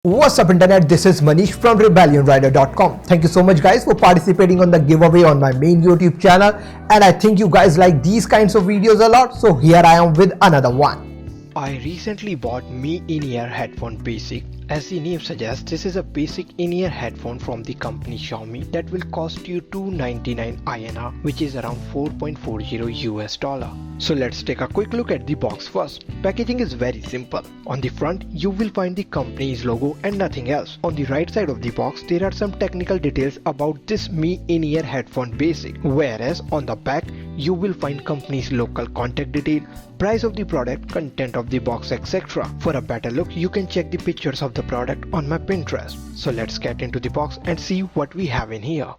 What's up internet, this is Manish from rebellionrider.com. Thank you so much guys for participating on the giveaway on my main YouTube channel, and I think you guys like these kinds of videos a lot, so here I am with another one. I recently bought Mi In-Ear Headphone Basic. As the name suggests, this is a basic in-ear headphone from the company Xiaomi that will cost you 299 INR, which is around $4.40 US. So let's take a quick look at the box first. Packaging is very simple. On the front, you will find the company's logo and nothing else. On the right side of the box, there are some technical details about this Mi In-Ear Headphone Basic, whereas on the back, you will find company's local contact detail, price of the product, content of the box, etc. For a better look, you can check the pictures of the product on my Pinterest. So let's get into the box and see what we have in here.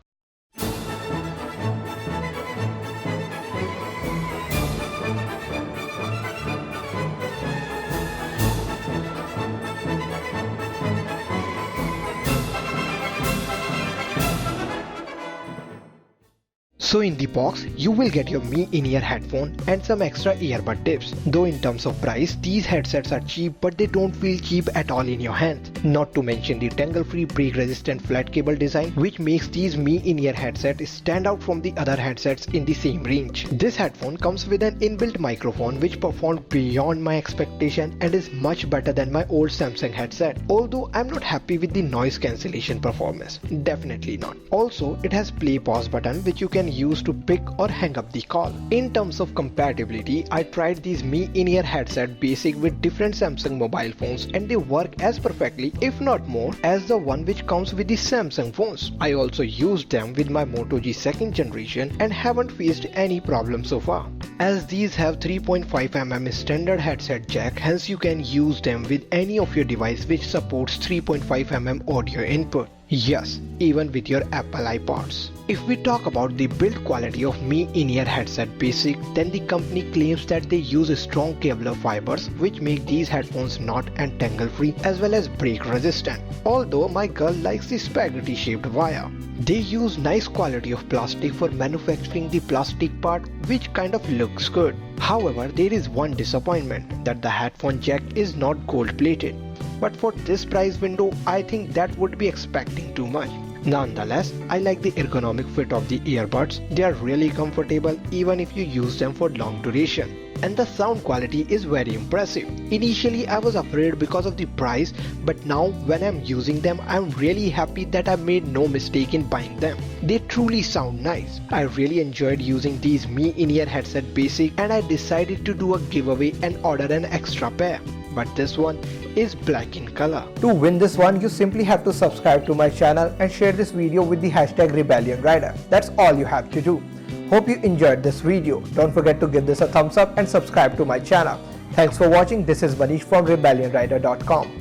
So in the box, you will get your Mi In-Ear headphone and some extra earbud tips. Though in terms of price, these headsets are cheap, but they don't feel cheap at all in your hands. Not to mention the tangle-free break-resistant flat cable design, which makes these Mi In-Ear headsets stand out from the other headsets in the same range. This headphone comes with an inbuilt microphone which performed beyond my expectation and is much better than my old Samsung headset. Although I'm not happy with the noise cancellation performance. Definitely not. Also, it has play pause button which you can use to pick or hang up the call. In terms of compatibility, I tried these Mi In-Ear headset basic with different Samsung mobile phones and they work as perfectly, if not more, as the one which comes with the Samsung phones. I also used them with my Moto G 2nd generation and haven't faced any problem so far. As these have 3.5mm standard headset jack, hence you can use them with any of your device which supports 3.5mm audio input. Yes, even with your Apple iPods. If we talk about the build quality of Mi In-Ear headset basic, then the company claims that they use strong Kevlar fibers which make these headphones knot and tangle free as well as break resistant. Although my girl likes the spaghetti shaped wire. They use nice quality of plastic for manufacturing the plastic part, which kind of looks good. However, there is one disappointment, that the headphone jack is not gold plated. But for this price window, I think that would be expecting too much. Nonetheless, I like the ergonomic fit of the earbuds. They are really comfortable even if you use them for long duration. And the sound quality is very impressive. Initially I was afraid because of the price, but now when I'm using them, I'm really happy that I made no mistake in buying them. They truly sound nice. I really enjoyed using these Mi In-Ear headset basic and I decided to do a giveaway and order an extra pair. But this one is black in color. To win this one, you simply have to subscribe to my channel and share this video with the hashtag #RebellionRider. That's all you have to do. Hope you enjoyed this video. Don't forget to give this a thumbs up and subscribe to my channel. Thanks for watching. This is Manish from rebellionrider.com.